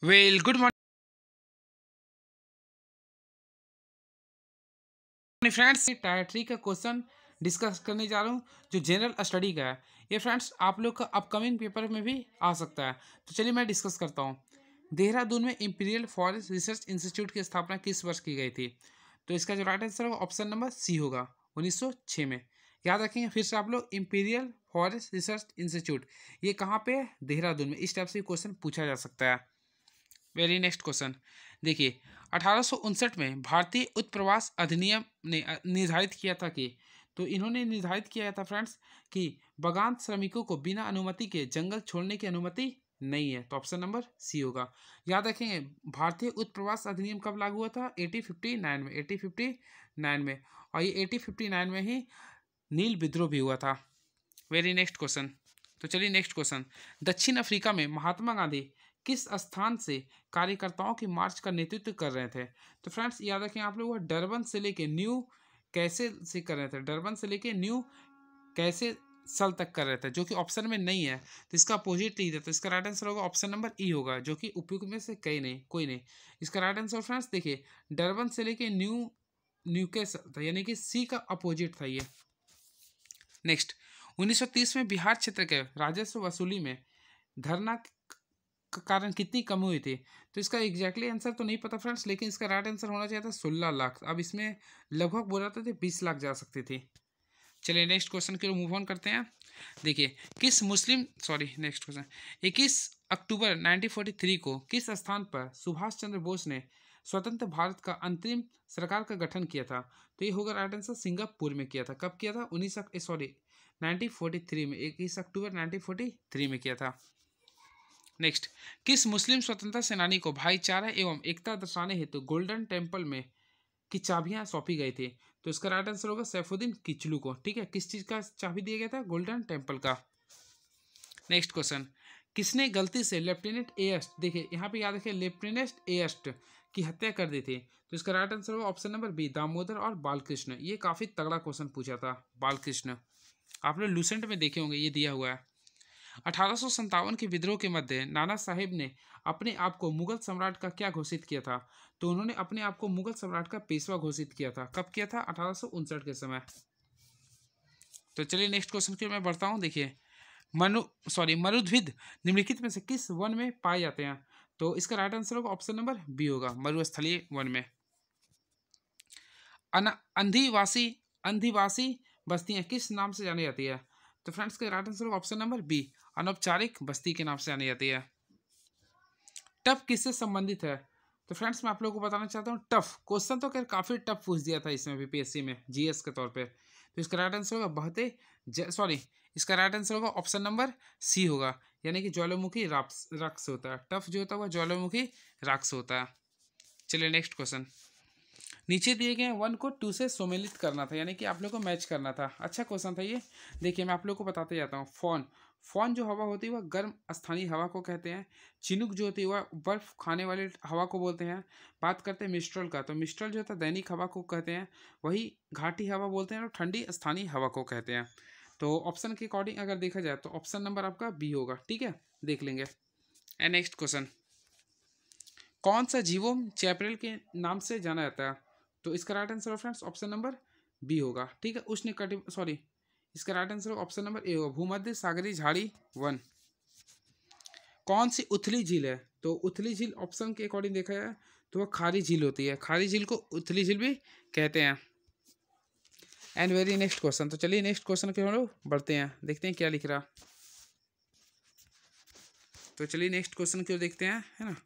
Good morning friends. Tyre 3 का question discuss करने जा रहा हूँ जो जनरल स्टडी का है। ये फ्रेंड्स आप लोग का अपकमिंग पेपर में भी आ सकता है। तो चलिए मैं डिस्कस करता हूँ। देहरादून में इंपीरियल फॉरेस्ट रिसर्च इंस्टीट्यूट की स्थापना किस वर्ष की गई थी? तो इसका जो राइट आंसर होगा ऑप्शन नंबर सी होगा, 1906 में। याद रखेंगे फिर से आप लोग, इंपीरियल फॉरेस्ट रिसर्च इंस्टीट्यूट ये कहाँ पे है? देहरादून में। इस टाइप से क्वेश्चन पूछा जा सकता है। वेरी नेक्स्ट क्वेश्चन देखिए, 1859 में भारतीय उत्प्रवास अधिनियम ने निर्धारित किया था कि, तो इन्होंने निर्धारित किया था फ्रेंड्स कि बागान श्रमिकों को बिना अनुमति के जंगल छोड़ने की अनुमति नहीं है। तो ऑप्शन नंबर सी होगा। याद रखेंगे भारतीय उत्प्रवास अधिनियम कब लागू हुआ था? 1859 में, 1859 में। और ये 1859 में ही नील विद्रोह भी हुआ था। Very next question. तो चलिए नेक्स्ट क्वेश्चन। दक्षिण अफ्रीका में महात्मा गांधी किस स्थान से कार्यकर्ताओं की मार्च का नेतृत्व कर रहे थे? तो फ्रेंड्स याद रखें आप लोग, डरबन से लेके न्यू कैसे से कर रहे थे, डरबन से लेके न्यू कैसे सल तक कर रहे थे, जो कि ऑप्शन में नहीं है। तो इसका अपोजिट लिख देते, तो इसका राइट आंसर होगा ऑप्शन नंबर ई होगा, जो कि उपयुक्त में से कई नहीं, कोई नहीं। इसका राइट आंसर फ्रेंड्स देखिए, डरबन से लेके न्यू कैसल था, यानी कि सी का अपोजिट था ये। नेक्स्ट, 1930 में बिहार क्षेत्र के राजस्व वसूली में धरना कारण कितनी कमी हुई थी? तो इसका एग्जैक्टली आंसर तो नहीं पता फ्रेंड्स, लेकिन इसका राइट आंसर होना चाहिए था 16 लाख। अब इसमें लगभग बोला था 20 लाख जा सकती थी। चलिए नेक्स्ट क्वेश्चन की मूव ऑन करते हैं। देखिए, किस मुस्लिम सॉरी नेक्स्ट क्वेश्चन, 21 अक्टूबर 1943 को किस स्थान पर सुभाष चंद्र बोस ने स्वतंत्र भारत का अंतरिम सरकार का गठन किया था? तो ये होगा राइट आंसर, सिंगापुर में किया था। कब किया था? 1943 में, 21 अक्टूबर 1943 में किया था। नेक्स्ट, किस मुस्लिम स्वतंत्रता सेनानी को भाईचारा एवं एकता दर्शाने हेतु गोल्डन टेम्पल में की चाबियां सौंपी गई थी? तो इसका राइट आंसर होगा सैफुद्दीन किचलू को। ठीक है, किस चीज का चाबी दिया गया था? गोल्डन टेम्पल का। नेक्स्ट क्वेश्चन, किसने गलती से लेफ्टिनेंट एएस्ट, देखिए यहाँ पे याद रखिए, लेफ्टिनेंट एएस्ट की हत्या कर दी थी? तो इसका राइट आंसर होगा ऑप्शन नंबर बी, दामोदर और बालकृष्ण। ये काफी तगड़ा क्वेश्चन पूछा था, बालकृष्ण। आप लोग लूसेंट में देखे होंगे, ये दिया हुआ है। 1857 के विद्रोह के मध्य नाना साहेब ने अपने आप को मुगल सम्राट का क्या घोषित किया था? तो उन्होंने अपने आप को मुगल सम्राट का पेशवा घोषित किया था। कब किया था? 1859 के समय। तो चलिए नेक्स्ट क्वेश्चन की मैं बढ़ता हूँ। देखिए, मरुद्भिद निम्नलिखित में से किस वन में पाए जाते हैं? तो इसका राइट आंसर होगा ऑप्शन नंबर बी होगा, मरुस्थलीय वन में। अंधीवासी अंधीवासी बस्तियां किस नाम से जानी जाती है? तो फ्रेंड्स का राइट आंसर होगा ऑप्शन नंबर बी, अनौपचारिक बस्ती के नाम से जानी जाती है। टफ किससे संबंधित है? तो फ्रेंड्स मैं आप लोगों को बताना चाहता हूँ, टफ क्वेश्चन तो खैर काफी टफ पूछ दिया था इसमें भी, पीएससी में जीएस के तौर पे। तो इसका राइट आंसर होगा इसका राइट आंसर होगा ऑप्शन नंबर सी होगा, यानी कि ज्वालामुखी राक्स होता है। टफ जो होता है वह ज्वालामुखी राक्स होता है। चलिए नेक्स्ट क्वेश्चन। नीचे दिए गए वन को टू से सम्मिलित करना था, यानी कि आप लोग को मैच करना था। अच्छा क्वेश्चन था ये। देखिए मैं आप लोग को बताते जाता हूँ। फॉन जो हवा होती है वह गर्म स्थानीय हवा को कहते हैं। चिनुक जो होती है वह बर्फ खाने वाले हवा को बोलते हैं। बात करते हैं मिस्ट्रल का, तो मिस्ट्रल जो होता है दैनिक हवा को कहते हैं। वही घाटी हवा बोलते हैं और ठंडी स्थानीय हवा को कहते हैं। तो ऑप्शन के अकॉर्डिंग अगर देखा जाए तो ऑप्शन नंबर आपका बी होगा। ठीक है, देख लेंगे। एंड नेक्स्ट क्वेश्चन, कौन सा जीवोम चैपरेल के नाम से जाना जाता है? तो इसका right answer friends option number B होगा। ठीक है, इसका right answer option number A होगा, भूमध्य सागरीय झाड़ी वन। कौन सी उथली झील है? तो उथली झील ऑप्शन के अकॉर्डिंग देखा जाए तो वह खारी झील होती है। खारी झील को उथली झील भी कहते हैं। And very next question. तो चलिए नेक्स्ट क्वेश्चन के हम लोग बढ़ते हैं, देखते हैं क्या लिख रहा। तो चलिए नेक्स्ट क्वेश्चन की ओर देखते हैं, है ना।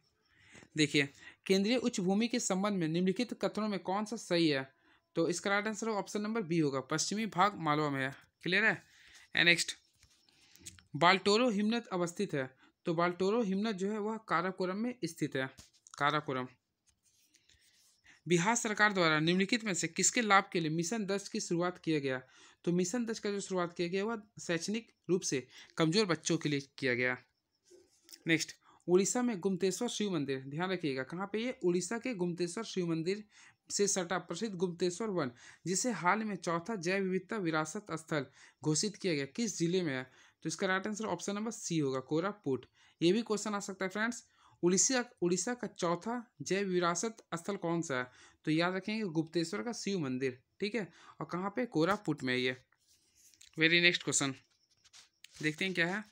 देखिए, केंद्रीय उच्च भूमि के संबंध में निम्नलिखित कथनों में कौन सा सही है? तो इसका right answer option number B होगा, पश्चिमी भाग मालवा में है। क्लियर है। एंड नेक्स्ट, बाल्टोरो हिमनद अवस्थित है? तो बाल्टोरो हिमनद जो है वह काराकोरम में स्थित है। काराकोरम। बिहार सरकार द्वारा निम्नलिखित में से किसके लाभ के लिए मिशन 10 की शुरुआत किया गया? तो मिशन 10 का जो शुरुआत किया गया वह शैक्षणिक रूप से कमजोर बच्चों के लिए किया गया। नेक्स्ट, उड़ीसा में गुप्तेश्वर शिव मंदिर, ध्यान रखिएगा कहाँ पे? ये उड़ीसा के गुप्तेश्वर शिव मंदिर से सटा प्रसिद्ध गुप्तेश्वर वन, जिसे हाल में चौथा जैव विविधता विरासत स्थल घोषित किया गया, किस जिले में है? तो इसका right answer option number C होगा, कोरापुट। ये भी क्वेश्चन आ सकता है फ्रेंड्स। उड़ीसा उड़ीसा का चौथा जैव विरासत स्थल कौन सा है? तो याद रखेंगे गुप्तेश्वर का शिव मंदिर, ठीक है। और कहाँ पे? कोरापुट में ये। वेरी नेक्स्ट क्वेश्चन देखते हैं क्या है।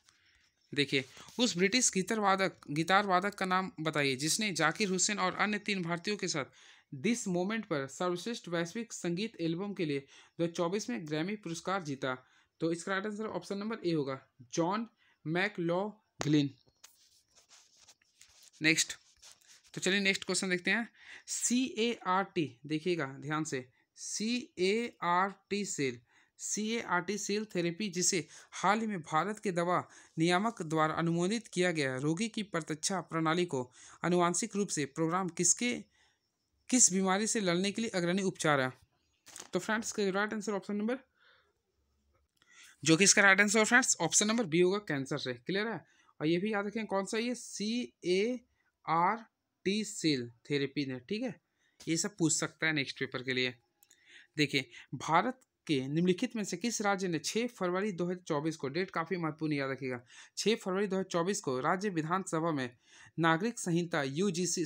देखिए, उस ब्रिटिश गिटार वादक का नाम बताइए जिसने जाकिर हुसैन और अन्य 3 भारतीयों के साथ दिस मोमेंट पर सर्वश्रेष्ठ वैश्विक संगीत एल्बम के लिए 2024 में ग्रैमी पुरस्कार जीता। तो इसका right answer option number A होगा, जॉन मैकलॉगलिन। नेक्स्ट, तो चलिए नेक्स्ट क्वेश्चन देखते हैं। CART, देखिएगा ध्यान से, CART सेल थेरेपी, जिसे हाल ही में भारत के दवा नियामक द्वारा अनुमोदित किया गया है, रोगी की प्रतीक्षा प्रणाली को आनुवांशिक रूप से प्रोग्राम किस बीमारी से लड़ने के लिए अग्रणी उपचार है? तो friends right answer option number, जो कि इसका right answer friends option number B होगा, कैंसर से। क्लियर है? और ये भी याद रखें कौन सा, ये CART सेल थेरेपी ने, ठीक है। ये सब पूछ सकता है नेक्स्ट पेपर के लिए। देखिए, भारत के निम्नलिखित में से किस राज्य ने 6 फरवरी 2024 को, डेट काफ़ी महत्वपूर्ण याद रखिएगा, 6 फरवरी 2024 को राज्य विधानसभा में नागरिक संहिता UCC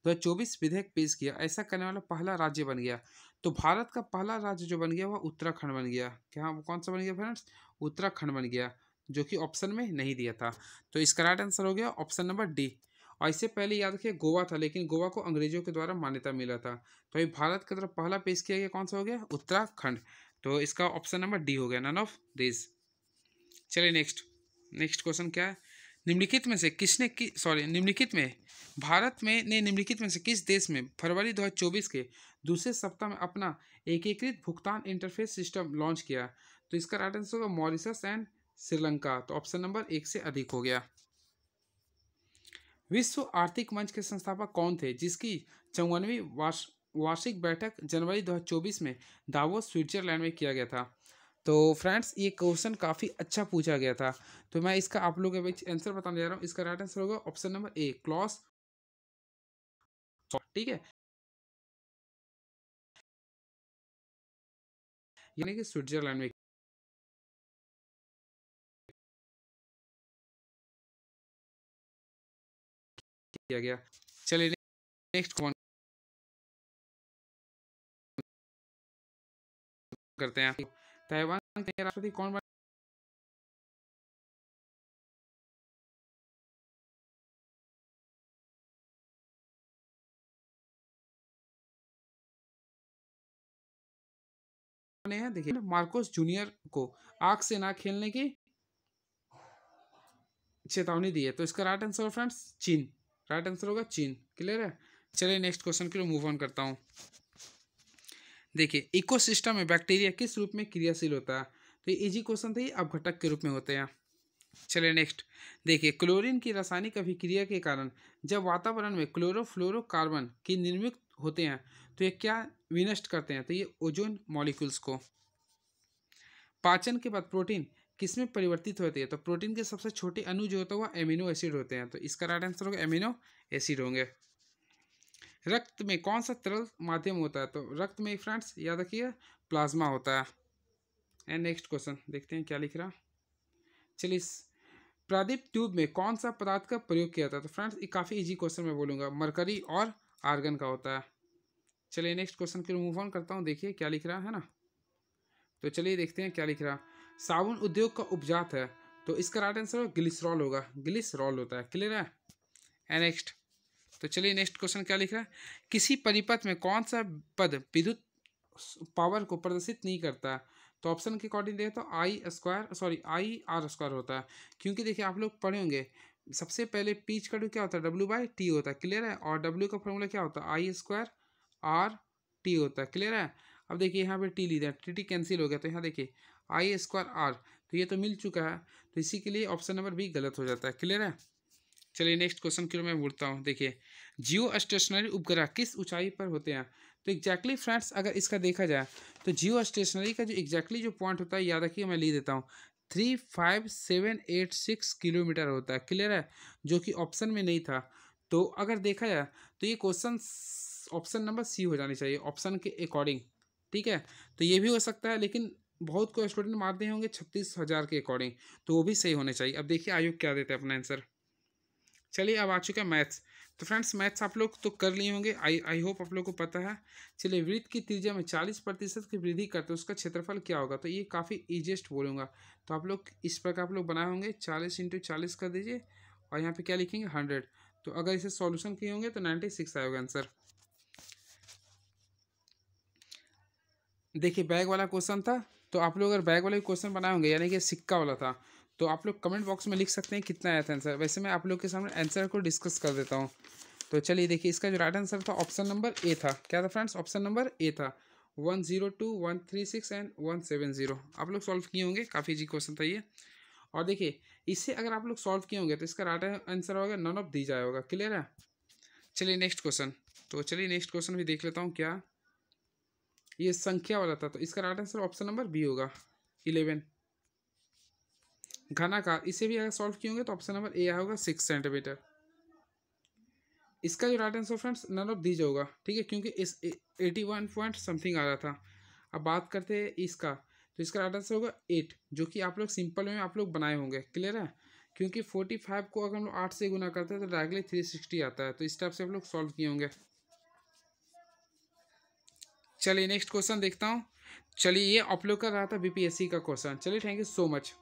2024 विधेयक पेश किया? ऐसा करने वाला पहला राज्य बन गया। तो भारत का पहला राज्य जो बन गया वह उत्तराखंड बन गया। क्या कौन सा बन गया फ्रेंड्स? उत्तराखंड बन गया, जो कि ऑप्शन में नहीं दिया था। तो इसका राइट आंसर हो गया ऑप्शन नंबर डी। और इससे पहले याद रखिए गोवा था, लेकिन गोवा को अंग्रेजों के द्वारा मान्यता मिला था। तो ये भारत की तरफ पहला पेश किया गया कौन सा हो गया? उत्तराखंड। तो इसका ऑप्शन नंबर डी हो गया, नन ऑफ दिस। चलिए नेक्स्ट क्वेश्चन क्या है। निम्नलिखित में से निम्नलिखित में से किस देश में फरवरी 2024 के दूसरे सप्ताह में अपना एकीकृत भुगतान इंटरफेस सिस्टम लॉन्च किया? तो इसका राइट आंसर होगा मॉरिशस एंड श्रीलंका। तो ऑप्शन नंबर 1 से अधिक हो गया। विश्व आर्थिक मंच के संस्थापक कौन थे, जिसकी 54वीं वार्षिक बैठक जनवरी 2024 में दावोस स्विट्जरलैंड में किया गया था? तो फ्रेंड्स ये क्वेश्चन काफ़ी अच्छा पूछा गया था, तो मैं इसका आप लोगों के बीच आंसर बताने जा रहा हूँ। इसका राइट आंसर होगा ऑप्शन नंबर ए, क्लॉस, ठीक है, यानी कि स्विट्जरलैंड में किया गया। चलिए नेक्स्ट कौन करते हैं। ताइवान के राष्ट्रपति कौन बने हैं? देखिए, मार्कोस जूनियर को आग से ना खेलने की चेतावनी दी है। तो इसका राइट आंसर फ्रेंड्स चीन, राइट आंसर होगा चीन। क्लियर है? चलिए नेक्स्ट क्वेश्चन के लिए मूव ऑन करता हूँ। देखिए, इकोसिस्टम में बैक्टीरिया किस रूप में क्रियाशील होता है? तो ये इजी क्वेश्चन था, ये अपघटक के रूप में होते हैं। चलिए नेक्स्ट, देखिए, क्लोरीन की रासायनिक अभिक्रिया के कारण जब वातावरण में क्लोरोफ्लोरोकार्बन की निर्मित होते हैं तो ये क्या विनष्ट करते हैं? तो ये ओजोन मॉलिक्यूल्स को। पाचन के बाद प्रोटीन किसमें परिवर्तित होती है? तो प्रोटीन के सबसे छोटे अणु जो होता है वह एमिनो एसिड होते हैं। तो इसका राइट आंसर होगा एमिनो एसिड होंगे। रक्त में कौन सा तरल माध्यम होता है? तो रक्त में फ्रेंड्स याद रखिए प्लाज्मा होता है। एंड नेक्स्ट क्वेश्चन देखते हैं क्या लिख रहा। चलिए, प्रदीप ट्यूब में कौन सा पदार्थ का प्रयोग किया था? तो फ्रेंड्स ये काफ़ी इजी क्वेश्चन मैं बोलूँगा, मरकरी और आर्गन का होता है। चलिए नेक्स्ट क्वेश्चन के लिए मूव ऑन करता हूँ। देखिए क्या लिख रहा है ना, तो चलिए देखते हैं क्या लिख रहा। साबुन उद्योग का उपजात है, तो इसका राइट आंसर ग्लिसरॉल होगा, ग्लिसरॉल होता है। क्लियर है? एंड नेक्स्ट, तो चलिए नेक्स्ट क्वेश्चन क्या लिख रहा है। किसी परिपथ में कौन सा पद विद्युत पावर को प्रदर्शित नहीं करता? तो ऑप्शन के अकॉर्डिंग देखें तो IR² होता है। क्योंकि देखिए आप लोग पढ़े होंगे, सबसे पहले पीच का क्या होता है? W/T होता है। क्लियर है? और W का फॉर्मूला क्या होता है? I²R/T होता है। क्लियर है? अब देखिए यहाँ पे टी ली दिया, टी कैंसिल हो गया, तो यहाँ देखिए I²R, तो ये तो मिल चुका है, तो इसी के लिए ऑप्शन नंबर बी गलत हो जाता है। क्लियर है? चलिए नेक्स्ट क्वेश्चन के लिए मैं बोलता हूँ। देखिए, जियो स्टेशनरी उपग्रह किस ऊंचाई पर होते हैं? तो एग्जैक्टली फ्रेंड्स अगर इसका देखा जाए तो जियो स्टेशनरी का जो एग्जैक्टली जो पॉइंट होता है, याद रखिए मैं लिख देता हूँ, 35786 किलोमीटर होता है। क्लियर है? जो कि ऑप्शन में नहीं था। तो अगर देखा जाए तो ये क्वेश्चन ऑप्शन नंबर सी हो जानी चाहिए ऑप्शन के अकॉर्डिंग। ठीक है? तो ये भी हो सकता है, लेकिन बहुत को स्टूडेंट मारते होंगे 36,000 के अकॉर्डिंग, तो वो भी सही होने चाहिए। अब देखिए आयोग क्या देते हैं अपना आंसर। चलिए अब आ चुका है मैथ्स। तो फ्रेंड्स मैथ्स आप लोग तो कर लिए होंगे, आई होप आप लोग को पता है। चलिए, वृत्त की त्रिज्या में 40% की वृद्धि करते हैं उसका क्षेत्रफल क्या होगा। तो ये काफ़ी ईजिएस्ट बोलूँगा। तो आप लोग इस प्रकार आप लोग बनाए होंगे, 40 × 40 कर दीजिए और यहाँ पे क्या लिखेंगे 100। तो अगर इसे सॉल्यूशन किए होंगे तो 96 आएगा आंसर। देखिए बैग वाला क्वेश्चन था, तो आप लोग अगर बैग वाले क्वेश्चन बनाए होंगे यानी कि सिक्का वाला था, तो आप लोग कमेंट बॉक्स में लिख सकते हैं कितना आया था आंसर। वैसे मैं आप लोग के सामने आंसर को डिस्कस कर देता हूँ। तो चलिए देखिए, इसका जो राइट आंसर था ऑप्शन नंबर ए था। क्या था फ्रेंड्स? ऑप्शन नंबर ए था। 102, 136 एंड 170 आप लोग सॉल्व किए होंगे। काफ़ी इजी क्वेश्चन था ये। और देखिए, इसे अगर आप लोग सॉल्व किए होंगे तो इसका राइट आंसर होगा नन ऑफ दी जाए होगा। क्लियर है? चलिए नेक्स्ट क्वेश्चन। तो चलिए नेक्स्ट क्वेश्चन भी देख लेता हूँ। क्या ये संख्या वाला था, तो इसका right answer option number B होगा 11। घनाकार, इसे भी अगर सॉल्व किए होंगे तो ऑप्शन नंबर ए होगा 6 सेंटीमीटर। इसका जो right answer friends none of these होगा, ठीक है, क्योंकि इस 81 पॉइंट समथिंग आ रहा था। अब बात करते हैं इसका, तो इसका राइट आंसर होगा 8, जो कि आप लोग सिंपल में आप लोग बनाए होंगे। क्लियर है? क्योंकि 45 को अगर हम लोग 8 से गुना करते हैं तो डायरेक्टली 360 आता है। तो इस टाइप से आप लोग सॉल्व किए होंगे। चलिए नेक्स्ट क्वेश्चन देखता हूँ। चलिए ये आप लोग का रहा था बीपीएससी का क्वेश्चन। चलिए थैंक यू सो मच।